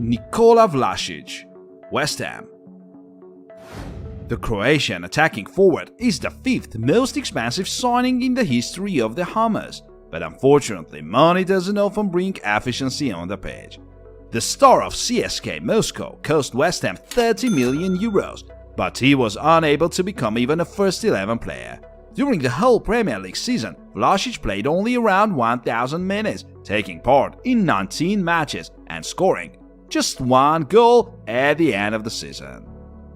Nikola Vlasic, West Ham. The Croatian attacking forward is the 5th most expensive signing in the history of the Hammers, but unfortunately money doesn't often bring efficiency on the pitch. The star of CSKA Moscow cost West Ham 30 million euros, but he was unable to become even a first-11 player. During the whole Premier League season, Vlasic played only around 1,000 minutes, taking part in 19 matches and scoring just 1 goal at the end of the season.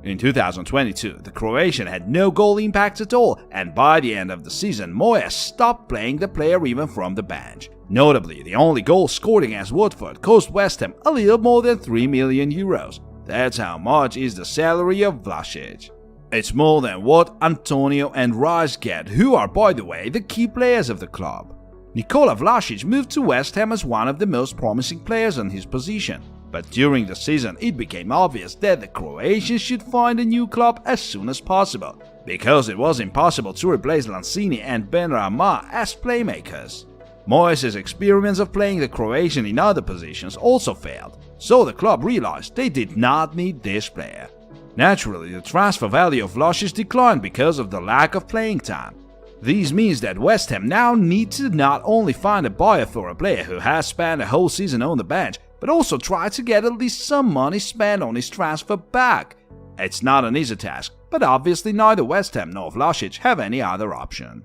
In 2022, the Croatian had no goal impact at all, and by the end of the season, Moyes stopped playing the player even from the bench. Notably, the only goal scored against Watford cost West Ham a little more than 3 million euros. That's how much is the salary of Vlasic. It's more than what Antonio and Rice get, who are, by the way, the key players of the club. Nikola Vlasic moved to West Ham as one of the most promising players in his position, but during the season it became obvious that the Croatians should find a new club as soon as possible, because it was impossible to replace Lanzini and Benrahma as playmakers. Moyes' experiments of playing the Croatian in other positions also failed, so the club realized they did not need this player. Naturally, the transfer value of Vlasic declined because of the lack of playing time. This means that West Ham now need to not only find a buyer for a player who has spent a whole season on the bench, but also try to get at least some money spent on his transfer back. It's not an easy task, but obviously neither West Ham nor Vlasic have any other option.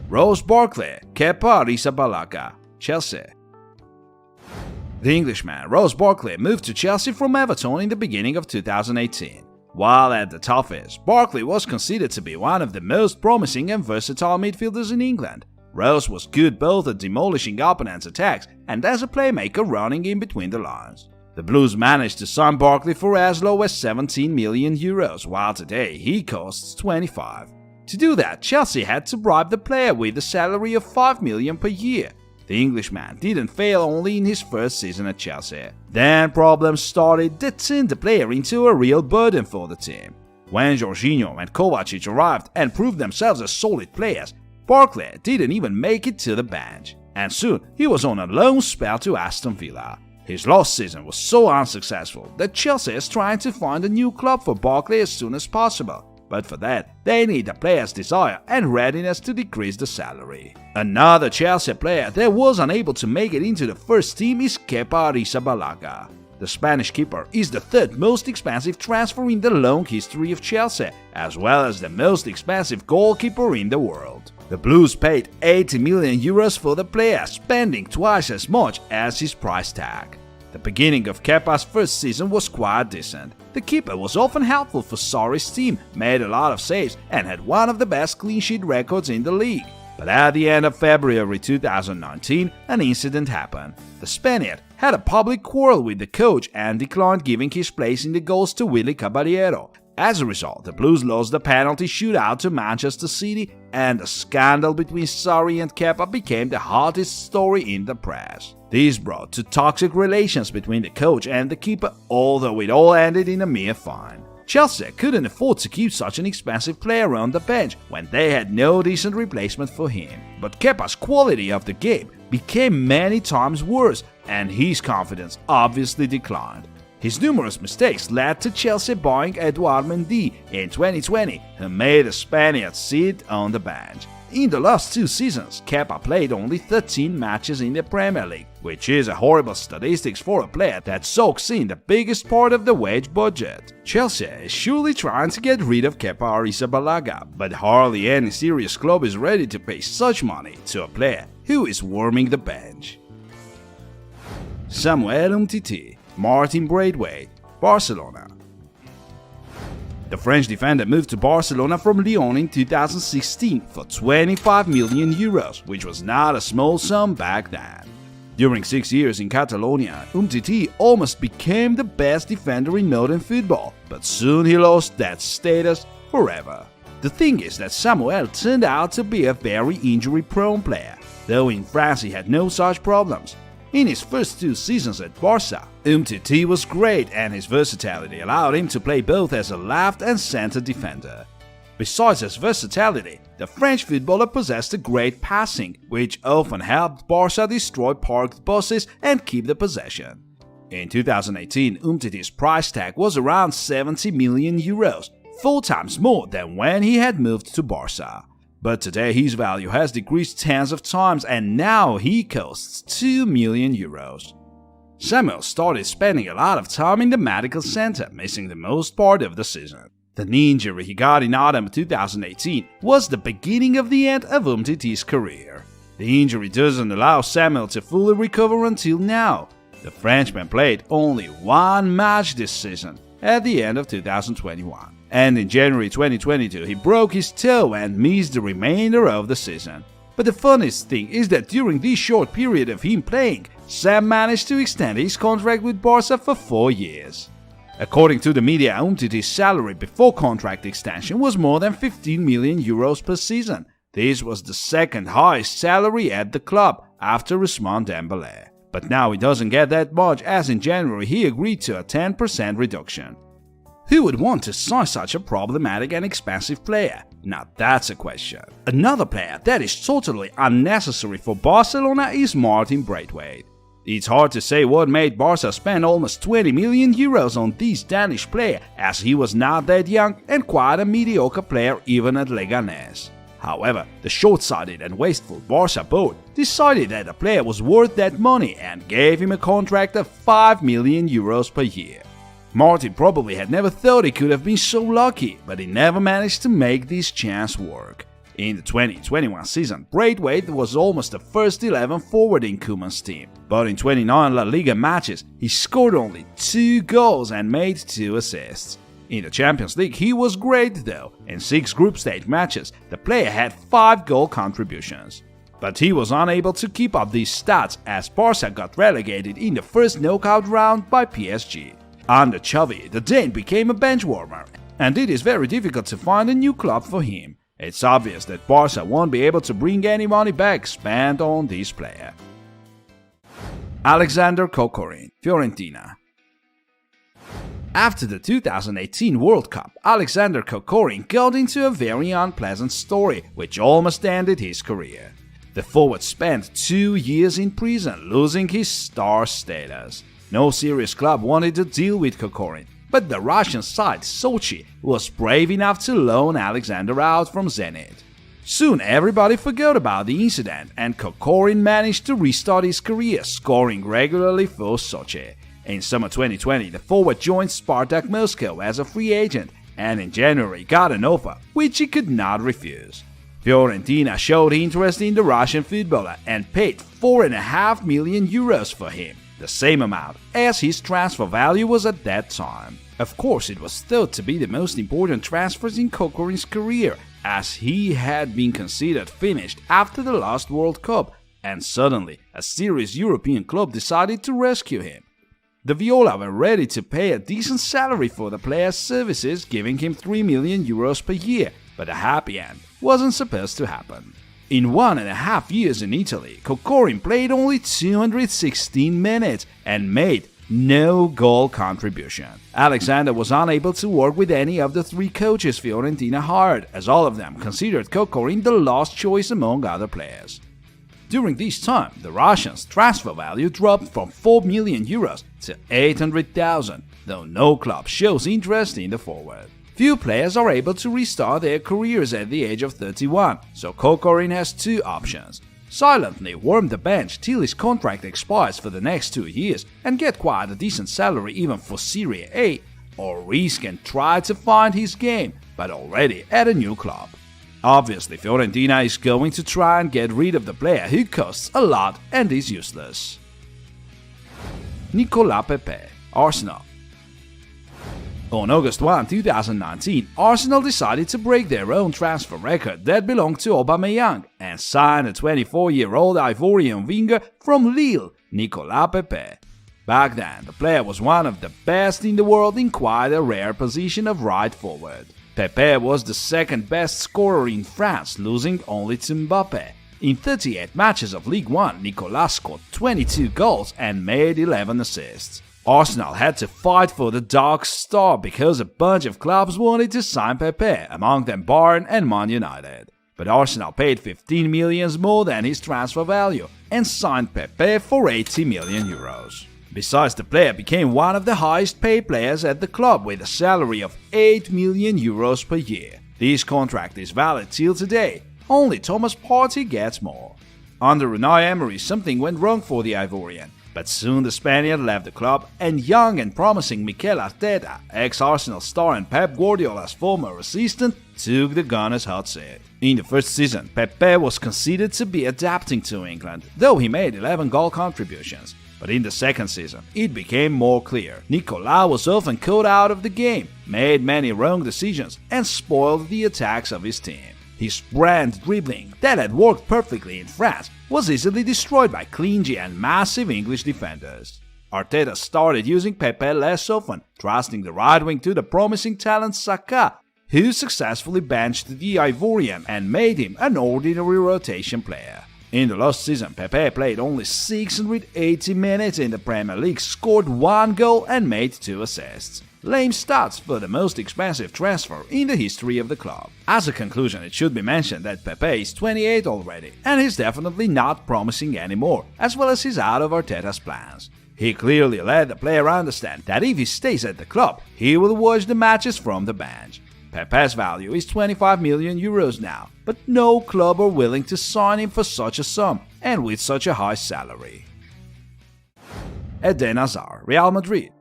Ross Barkley, Kepa Arrizabalaga, Chelsea. The Englishman Ross Barkley moved to Chelsea from Everton in the beginning of 2018. While at the Toffees, Barkley was considered to be one of the most promising and versatile midfielders in England. Ross was good both at demolishing opponents' attacks and as a playmaker running in between the lines. The Blues managed to sign Barkley for as low as 17 million euros, while today he costs 25. To do that, Chelsea had to bribe the player with a salary of 5 million per year. The Englishman didn't fail only in his first season at Chelsea. Then problems started that turned the player into a real burden for the team. When Jorginho and Kovacic arrived and proved themselves as solid players, Barkley didn't even make it to the bench, and soon he was on a loan spell to Aston Villa. His last season was so unsuccessful that Chelsea is trying to find a new club for Barkley as soon as possible, but for that they need the player's desire and readiness to decrease the salary. Another Chelsea player that was unable to make it into the first team is Kepa Arrizabalaga. The Spanish keeper is the 3rd most expensive transfer in the long history of Chelsea, as well as the most expensive goalkeeper in the world. The Blues paid 80 million euros for the player, spending twice as much as his price tag. The beginning of Kepa's first season was quite decent. The keeper was often helpful for Sarri's team, made a lot of saves, and had one of the best clean sheet records in the league. But at the end of February 2019, an incident happened. The Spaniard had a public quarrel with the coach and declined giving his place in the goals to Willy Caballero. As a result, the Blues lost the penalty shootout to Manchester City, and the scandal between Sarri and Kepa became the hottest story in the press. This brought to toxic relations between the coach and the keeper, although it all ended in a mere fine. Chelsea couldn't afford to keep such an expensive player on the bench when they had no decent replacement for him. But Kepa's quality of the game became many times worse, and his confidence obviously declined. His numerous mistakes led to Chelsea buying Edouard Mendy in 2020, who made the Spaniard sit on the bench. In the last 2 seasons, Kepa played only 13 matches in the Premier League, which is a horrible statistics for a player that soaks in the biggest part of the wage budget. Chelsea is surely trying to get rid of Kepa Arrizabalaga, but hardly any serious club is ready to pay such money to a player who is warming the bench. Samuel Umtiti, Martin Braithwaite, Barcelona. The French defender moved to Barcelona from Lyon in 2016 for 25 million euros, which was not a small sum back then. During 6 years in Catalonia, Umtiti almost became the best defender in modern football, but soon he lost that status forever. The thing is that Samuel turned out to be a very injury-prone player, though in France he had no such problems. In his first 2 seasons at Barca, Umtiti was great, and his versatility allowed him to play both as a left and center defender. Besides his versatility, the French footballer possessed a great passing, which often helped Barca destroy parked buses and keep the possession. In 2018, Umtiti's price tag was around 70 million euros, 4 times more than when he had moved to Barca. But today his value has decreased tens of times and now he costs 2 million euros. Samuel started spending a lot of time in the medical center, missing the most part of the season. The knee injury he got in autumn 2018 was the beginning of the end of Umtiti's career. The injury doesn't allow Samuel to fully recover until now. The Frenchman played only 1 match this season, at the end of 2021. And in January 2022 he broke his toe and missed the remainder of the season. But the funniest thing is that during this short period of him playing, Sam managed to extend his contract with Barca for 4 years. According to the media, Umtiti's salary before contract extension was more than 15 million euros per season. This was the second highest salary at the club after Ousmane Dembélé. But now he doesn't get that much, as in January he agreed to a 10% reduction. Who would want to sign such a problematic and expensive player? Now that's a question. Another player that is totally unnecessary for Barcelona is Martin Braithwaite. It's hard to say what made Barca spend almost 20 million euros on this Danish player, as he was not that young and quite a mediocre player even at Leganés. However, the short-sighted and wasteful Barca board decided that the player was worth that money and gave him a contract of 5 million euros per year. Martin probably had never thought he could have been so lucky, but he never managed to make this chance work. In the 2021 season, Braithwaite was almost the first 11 forward in Koeman's team, but in 29 La Liga matches, he scored only 2 goals and made 2 assists. In the Champions League, he was great though. In 6 group stage matches, the player had 5 goal contributions. But he was unable to keep up these stats as Barca got relegated in the first knockout round by PSG. Under Xavi, the Dane became a bench warmer, and it is very difficult to find a new club for him. It's obvious that Barca won't be able to bring any money back spent on this player. Alexander Kokorin, Fiorentina. After the 2018 World Cup, Alexander Kokorin got into a very unpleasant story which almost ended his career. The forward spent 2 years in prison, losing his star status. No serious club wanted to deal with Kokorin, but the Russian side Sochi was brave enough to loan Alexander out from Zenit. Soon everybody forgot about the incident and Kokorin managed to restart his career, scoring regularly for Sochi. In summer 2020, the forward joined Spartak Moscow as a free agent and in January got an offer which he could not refuse. Fiorentina showed interest in the Russian footballer and paid 4.5 million euros for him, the same amount as his transfer value was at that time. Of course, it was thought to be the most important transfers in Kokorin's career, as he had been considered finished after the last World Cup, and suddenly a serious European club decided to rescue him. The Viola were ready to pay a decent salary for the player's services, giving him 3 million euros per year, but a happy end wasn't supposed to happen. In 1.5 years in Italy, Kokorin played only 216 minutes and made no goal contribution. Alexander was unable to work with any of the 3 coaches Fiorentina hired, as all of them considered Kokorin the last choice among other players. During this time, the Russians' transfer value dropped from 4 million euros to 800,000, though no club shows interest in the forward. Few players are able to restart their careers at the age of 31, so Kokorin has 2 options. Silently warm the bench till his contract expires for the next 2 years and get quite a decent salary even for Serie A, or risk and try to find his game, but already at a new club. Obviously, Fiorentina is going to try and get rid of the player who costs a lot and is useless. Nicolas Pepe, Arsenal. On August 1, 2019, Arsenal decided to break their own transfer record that belonged to Aubameyang and sign a 24-year-old Ivorian winger from Lille, Nicolas Pepe. Back then, the player was one of the best in the world in quite a rare position of right forward. Pepe was the second best scorer in France, losing only to Mbappe. In 38 matches of Ligue 1, Nicolas scored 22 goals and made 11 assists. Arsenal had to fight for the dark star because a bunch of clubs wanted to sign Pepe, among them Bayern and Man United. But Arsenal paid 15 million more than his transfer value and signed Pepe for 80 million euros. Besides, the player became one of the highest paid players at the club with a salary of 8 million euros per year. This contract is valid till today. Only Thomas Partey gets more. Under Unai Emery, something went wrong for the Ivorian, but soon the Spaniard left the club, and young and promising Mikel Arteta, ex-Arsenal star and Pep Guardiola's former assistant, took the Gunners' hot seat. In the first season, Pepe was considered to be adapting to England, though he made 11 goal contributions. But in the second season, it became more clear. Nicolau was often caught out of the game, made many wrong decisions, and spoiled the attacks of his team. His brand dribbling, that had worked perfectly in France, was easily destroyed by clingy and massive English defenders. Arteta started using Pepe less often, trusting the right wing to the promising talent Saka, who successfully benched the Ivorian and made him an ordinary rotation player. In the last season, Pepe played only 680 minutes in the Premier League, scored 1 goal and made 2 assists. Lame stats for the most expensive transfer in the history of the club. As a conclusion, it should be mentioned that Pepe is 28 already, and he's definitely not promising anymore, as well as he's out of Arteta's plans. He clearly let the player understand that if he stays at the club, he will watch the matches from the bench. Pepe's value is 25 million euros now, but no club are willing to sign him for such a sum and with such a high salary. Eden Hazard, Real Madrid.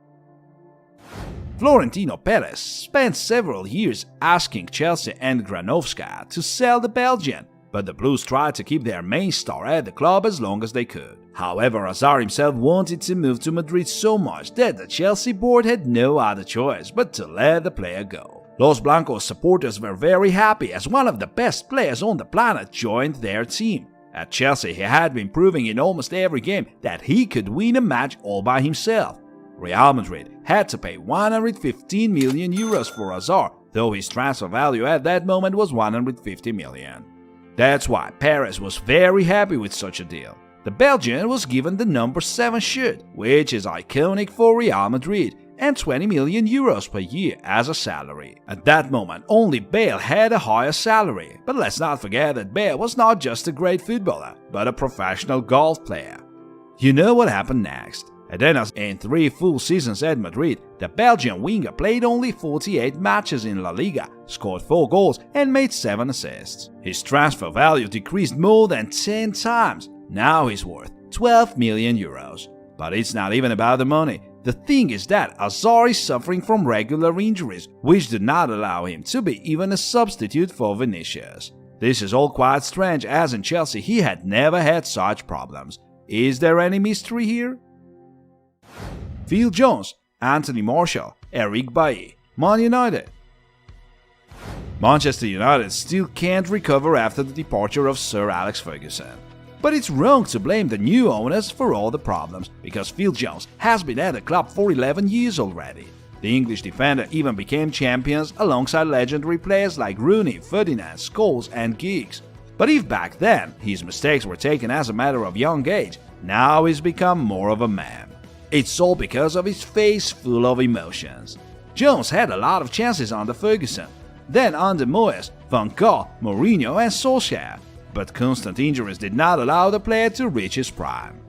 Florentino Perez spent several years asking Chelsea and Granovska to sell the Belgian, but the Blues tried to keep their main star at the club as long as they could. However, Hazard himself wanted to move to Madrid so much that the Chelsea board had no other choice but to let the player go. Los Blancos supporters were very happy as one of the best players on the planet joined their team. At Chelsea, he had been proving in almost every game that he could win a match all by himself. Real Madrid had to pay 115 million euros for Hazard, though his transfer value at that moment was 150 million. That's why Perez was very happy with such a deal. The Belgian was given the number 7 shirt, which is iconic for Real Madrid, and 20 million euros per year as a salary. At that moment, only Bale had a higher salary, but let's not forget that Bale was not just a great footballer, but a professional golf player. You know what happened next? In 3 full seasons at Madrid, the Belgian winger played only 48 matches in La Liga, scored 4 goals and made 7 assists. His transfer value decreased more than 10 times. Now he's worth 12 million euros. But it's not even about the money. The thing is that Hazard is suffering from regular injuries, which do not allow him to be even a substitute for Vinicius. This is all quite strange, as in Chelsea he had never had such problems. Is there any mystery here? Phil Jones, Anthony Martial, Eric Bailly, Man United. Manchester United still can't recover after the departure of Sir Alex Ferguson. But it's wrong to blame the new owners for all the problems, because Phil Jones has been at the club for 11 years already. The English defender even became champions alongside legendary players like Rooney, Ferdinand, Scholes and Giggs. But if back then his mistakes were taken as a matter of young age, now he's become more of a man. It's all because of his face full of emotions. Jones had a lot of chances under Ferguson, then under Moyes, Van Gaal, Mourinho and Solskjaer. But constant injuries did not allow the player to reach his prime.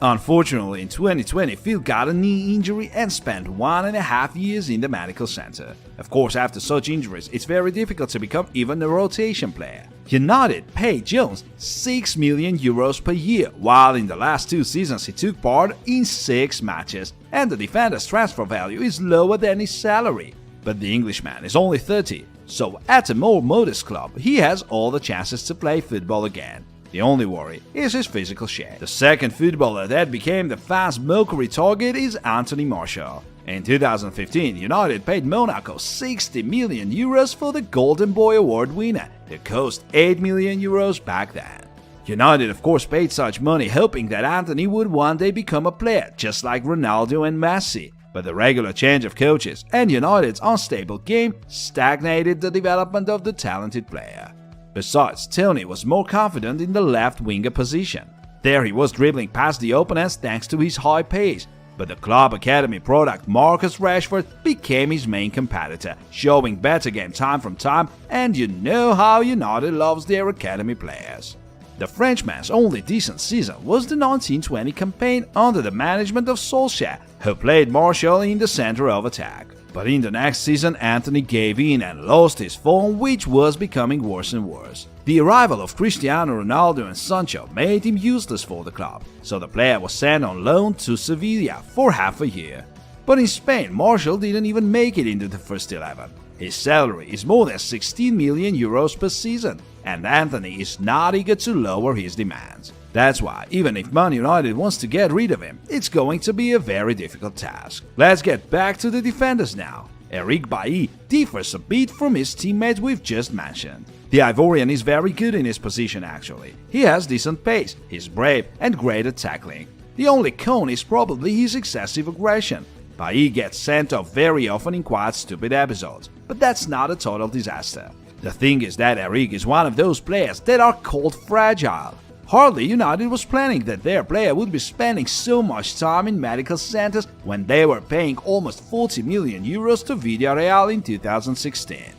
Unfortunately, in 2020, Phil got a knee injury and spent 1.5 years in the medical center. Of course, after such injuries, it's very difficult to become even a rotation player. United paid Jones 6 million euros per year, while in the last 2 seasons he took part in 6 matches, and the defender's transfer value is lower than his salary. But the Englishman is only 30. So at a more modest club, he has all the chances to play football again. The only worry is his physical shape. The second footballer that became the fans' mockery target is Anthony Martial. In 2015, United paid Monaco 60 million euros for the Golden Boy Award winner, who cost 8 million euros back then. United of course paid such money hoping that Anthony would one day become a player, just like Ronaldo and Messi. But the regular change of coaches and United's unstable game stagnated the development of the talented player. Besides, Tony was more confident in the left winger position. There he was dribbling past the opponents thanks to his high pace, but the club academy product Marcus Rashford became his main competitor, showing better game time from time, and you know how United loves their academy players. The Frenchman's only decent season was the 1920 campaign under the management of Solskjaer, who played Martial in the center of attack. But in the next season, Antony gave in and lost his form, which was becoming worse and worse. The arrival of Cristiano Ronaldo and Sancho made him useless for the club, so the player was sent on loan to Sevilla for half a year. But in Spain, Martial didn't even make it into the first 11. His salary is more than 16 million euros per season, and Antony is not eager to lower his demands. That's why, even if Man United wants to get rid of him, it's going to be a very difficult task. Let's get back to the defenders now. Eric Bailly differs a bit from his teammates we've just mentioned. The Ivorian is very good in his position actually. He has decent pace, he's brave and great at tackling. The only con is probably his excessive aggression. Bailly gets sent off very often in quite stupid episodes, but that's not a total disaster. The thing is that Eric is one of those players that are called fragile. Hardly United was planning that their player would be spending so much time in medical centers when they were paying almost 40 million euros to Villarreal in 2016.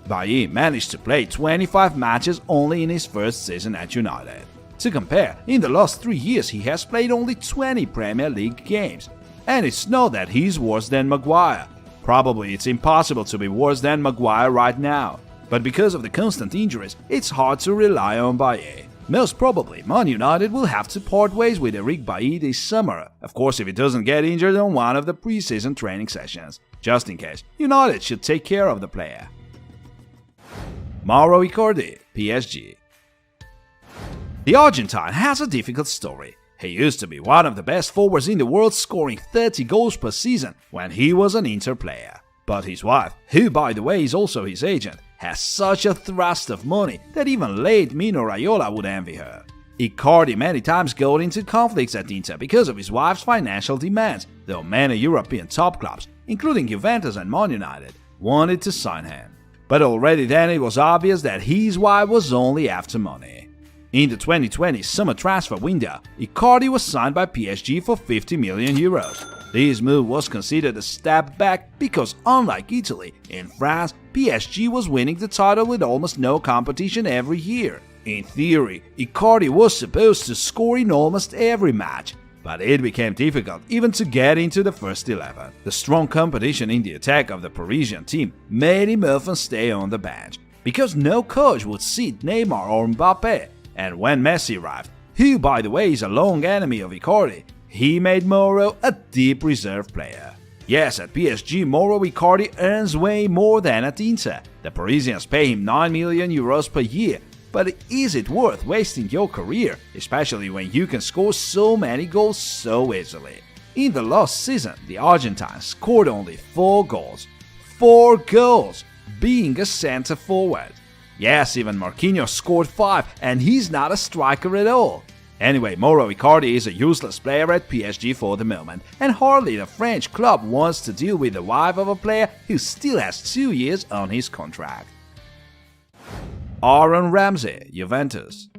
Bailly managed to play 25 matches only in his first season at United. To compare, in the last 3 years he has played only 20 Premier League games. And it's not that he's worse than Maguire. Probably it's impossible to be worse than Maguire right now. But because of the constant injuries, it's hard to rely on Bailly. Most probably, Man United will have to part ways with Eric Bailly this summer, of course if he doesn't get injured on one of the pre-season training sessions. Just in case, United should take care of the player. Mauro Icardi, PSG. The Argentine has a difficult story. He used to be one of the best forwards in the world, scoring 30 goals per season when he was an Inter player. But his wife, who by the way is also his agent, has such a thrust of money that even late Mino Raiola would envy her. Icardi many times got into conflicts at Inter because of his wife's financial demands, though many European top clubs, including Juventus and Man United, wanted to sign him. But already then it was obvious that his wife was only after money. In the 2020 summer transfer window, Icardi was signed by PSG for 50 million euros. This move was considered a step back because, unlike Italy, in France, PSG was winning the title with almost no competition every year. In theory, Icardi was supposed to score in almost every match, but it became difficult even to get into the first 11. The strong competition in the attack of the Parisian team made him often stay on the bench, because no coach would seat Neymar or Mbappe. And when Messi arrived, who by the way is a long enemy of Icardi, he made Mauro a deep reserve player. Yes, at PSG, Mauro Icardi earns way more than at Inter. The Parisians pay him 9 million euros per year. But is it worth wasting your career, especially when you can score so many goals so easily? In the last season, the Argentine scored only 4 goals. 4 goals! Being a center forward. Yes, even Marquinhos scored 5, and he's not a striker at all. Anyway, Mauro Icardi is a useless player at PSG for the moment, and hardly the French club wants to deal with the wife of a player who still has 2 years on his contract. Aaron Ramsey, Juventus.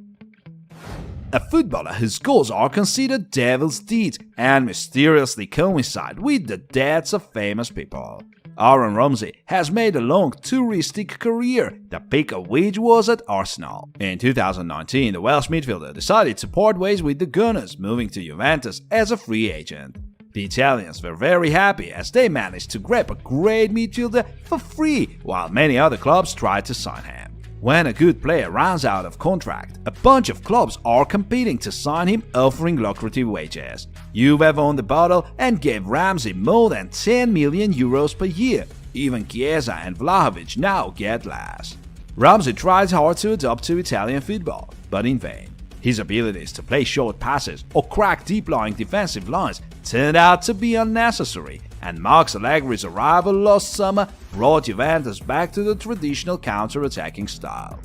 A footballer whose goals are considered devil's deeds and mysteriously coincide with the deaths of famous people. Aaron Ramsey has made a long touristic career, the peak of which was at Arsenal. In 2019, the Welsh midfielder decided to part ways with the Gunners, moving to Juventus as a free agent. The Italians were very happy as they managed to grab a great midfielder for free, while many other clubs tried to sign him. When a good player runs out of contract, a bunch of clubs are competing to sign him, offering lucrative wages. Juve won the battle and gave Ramsey more than 10 million euros per year. Even Chiesa and Vlahovic now get less. Ramsey tries hard to adapt to Italian football, but in vain. His abilities to play short passes or crack deep-lying defensive lines turned out to be unnecessary, and Max Allegri's arrival last summer brought Juventus back to the traditional counter-attacking style.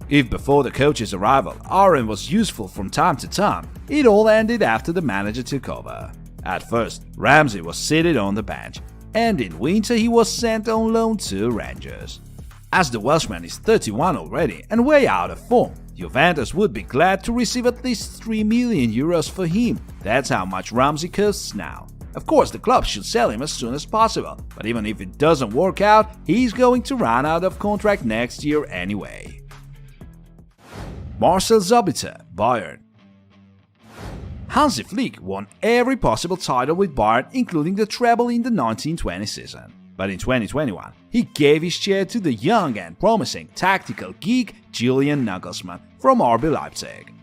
If before the coach's arrival Aaron was useful from time to time, it all ended after the manager took over. At first, Ramsey was seated on the bench, and in winter he was sent on loan to Rangers. As the Welshman is 31 already and way out of form, Juventus would be glad to receive at least 3 million euros for him. That's how much Ramsey costs now. Of course, the club should sell him as soon as possible, but even if it doesn't work out, he's going to run out of contract next year anyway. Marcel Sabitzer, Bayern. Hansi Flick won every possible title with Bayern, including the treble in the 1920 season. But in 2021, he gave his chair to the young and promising tactical geek Julian Nagelsmann from RB Leipzig.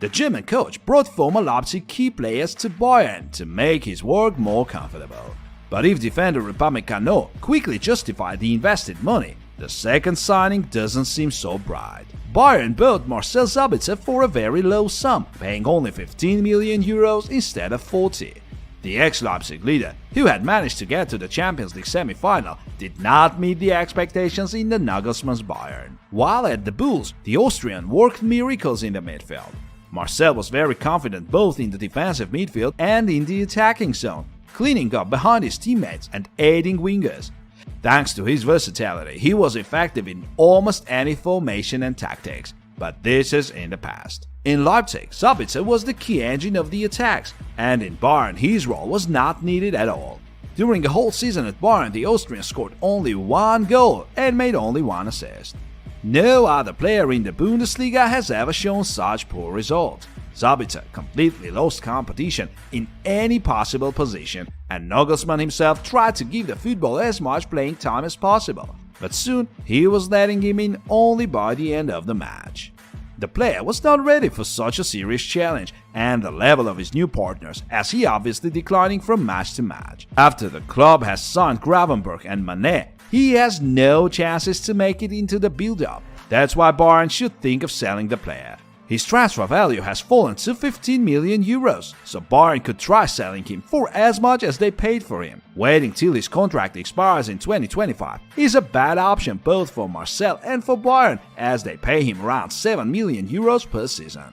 The German coach brought former Leipzig key players to Bayern to make his work more comfortable. But if defender Upamecano quickly justified the invested money, the second signing doesn't seem so bright. Bayern bought Marcel Sabitzer for a very low sum, paying only 15 million euros instead of 40. The ex-Leipzig leader, who had managed to get to the Champions League semi-final, did not meet the expectations in the Nagelsmann's Bayern. While at the Bulls, the Austrian worked miracles in the midfield. Marcel was very confident both in the defensive midfield and in the attacking zone, cleaning up behind his teammates and aiding wingers. Thanks to his versatility, he was effective in almost any formation and tactics, but this is in the past. In Leipzig, Sabitzer was the key engine of the attacks, and in Bayern his role was not needed at all. During a whole season at Bayern, the Austrian scored only 1 goal and made only 1 assist. No other player in the Bundesliga has ever shown such poor results. Sabitzer completely lost competition in any possible position, and Nagelsmann himself tried to give the football as much playing time as possible, but soon he was letting him in only by the end of the match. The player was not ready for such a serious challenge and the level of his new partners, as he obviously declining from match to match. After the club has signed Gravenberch and Mané, he has no chances to make it into the build-up. That's why Bayern should think of selling the player. His transfer value has fallen to 15 million euros, so Bayern could try selling him for as much as they paid for him. Waiting till his contract expires in 2025 is a bad option both for Marcel and for Bayern, as they pay him around 7 million euros per season.